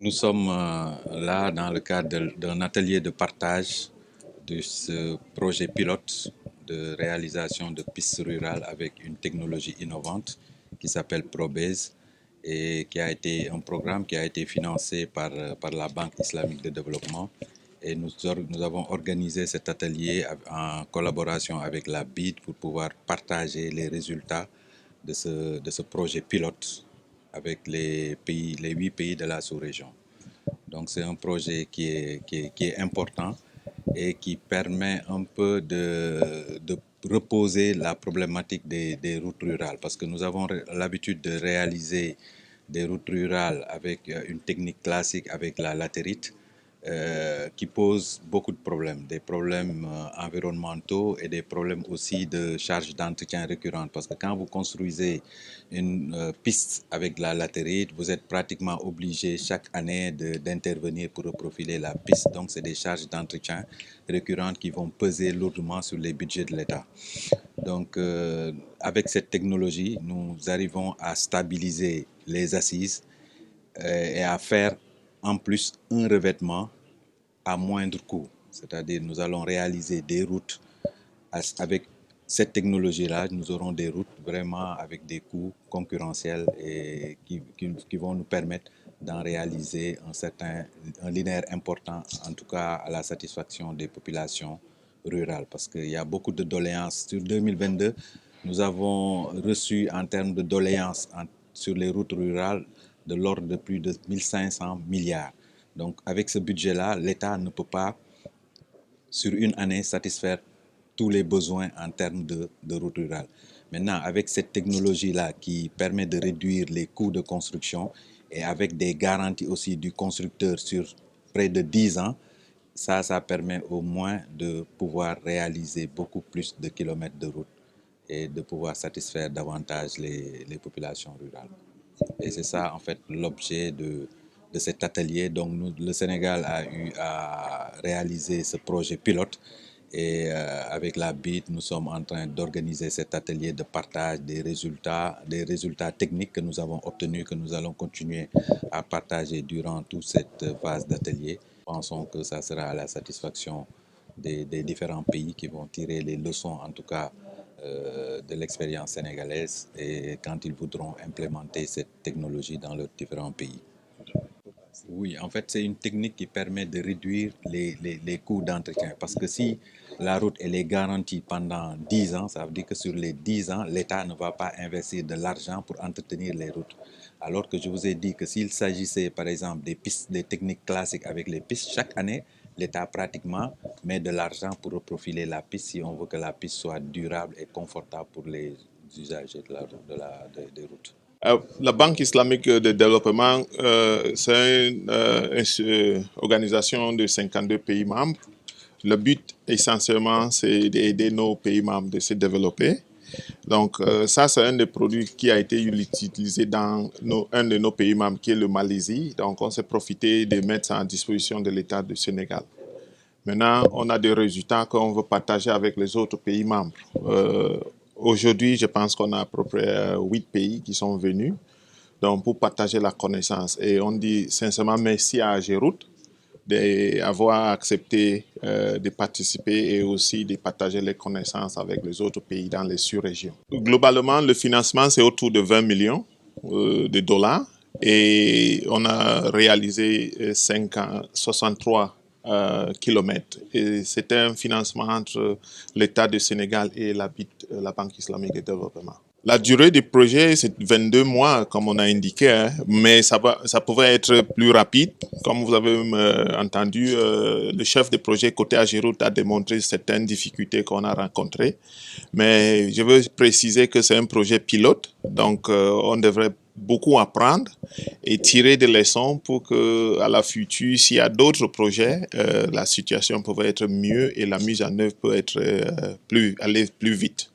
Nous sommes là dans le cadre d'un atelier de partage de ce projet pilote de réalisation de pistes rurales avec une technologie innovante qui s'appelle ProBase et qui a été un programme qui a été financé par la Banque islamique de développement. Et nous avons organisé cet atelier en collaboration avec la BID pour pouvoir partager les résultats de ce projet pilote avec les 8 pays de la sous-région. Donc c'est un projet qui est important et qui permet un peu de reposer la problématique des routes rurales parce que nous avons l'habitude de réaliser des routes rurales avec une technique classique avec la latérite qui pose beaucoup de problèmes, des problèmes environnementaux et des problèmes aussi de charges d'entretien récurrentes. Parce que quand vous construisez une piste avec la latérite, vous êtes pratiquement obligé chaque année d'intervenir pour reprofiler la piste. Donc, c'est des charges d'entretien récurrentes qui vont peser lourdement sur les budgets de l'État. Donc, avec cette technologie, nous arrivons à stabiliser les assises et à faire en plus un revêtement à moindre coût. C'est-à-dire nous allons réaliser des routes avec cette technologie-là, nous aurons des routes vraiment avec des coûts concurrentiels et qui vont nous permettre d'en réaliser un linéaire important, en tout cas à la satisfaction des populations rurales. Parce qu'il y a beaucoup de doléances. Sur 2022, nous avons reçu en termes de doléances sur les routes rurales de l'ordre de plus de 1500 milliards. Donc avec ce budget-là, l'État ne peut pas, sur une année, satisfaire tous les besoins en termes de routes rurales. Maintenant, avec cette technologie-là qui permet de réduire les coûts de construction et avec des garanties aussi du constructeur sur près de 10 ans, ça permet au moins de pouvoir réaliser beaucoup plus de kilomètres de route et de pouvoir satisfaire davantage les populations rurales. Et c'est ça, en fait, l'objet de cet atelier. Donc, le Sénégal a eu à réaliser ce projet pilote. Et avec la BID, nous sommes en train d'organiser cet atelier de partage des résultats techniques que nous avons obtenus, que nous allons continuer à partager durant toute cette phase d'atelier. Pensons que ça sera à la satisfaction des différents pays qui vont tirer les leçons, en tout cas, de l'expérience sénégalaise et quand ils voudront implémenter cette technologie dans leurs différents pays. Oui, en fait, c'est une technique qui permet de réduire les coûts d'entretien. Parce que si la route elle est garantie pendant 10 ans, ça veut dire que sur les 10 ans, l'État ne va pas investir de l'argent pour entretenir les routes. Alors que je vous ai dit que s'il s'agissait, par exemple, des pistes, des techniques classiques avec les pistes, chaque année, l'État pratiquement met de l'argent pour reprofiler la piste si on veut que la piste soit durable et confortable pour les usagers des routes. La Banque islamique de développement, c'est une organisation de 52 pays membres. Le but, essentiellement, c'est d'aider nos pays membres de se développer. Donc, ça, c'est un des produits qui a été utilisé dans un de nos pays membres, qui est le Malaisie. Donc, on s'est profité de mettre ça à disposition de l'État du Sénégal. Maintenant, on a des résultats qu'on veut partager avec les autres pays membres. Aujourd'hui, je pense qu'on a à peu près 8 pays qui sont venus donc pour partager la connaissance. Et on dit sincèrement merci à Géroute d'avoir accepté de participer et aussi de partager les connaissances avec les autres pays dans les sous-régions. Globalement, le financement, c'est autour de 20 millions de dollars et on a réalisé 63 kilomètres. Et c'était un financement entre l'État du Sénégal et la Banque islamique de développement. La durée du projet, c'est 22 mois, comme on a indiqué, hein, mais ça pouvait être plus rapide. Comme vous avez entendu, le chef de projet côté Agéroute a démontré certaines difficultés qu'on a rencontrées. Mais je veux préciser que c'est un projet pilote, donc on devrait beaucoup apprendre et tirer des leçons pour que, à la future, s'il y a d'autres projets, la situation peut être mieux et la mise en œuvre peut être aller plus vite.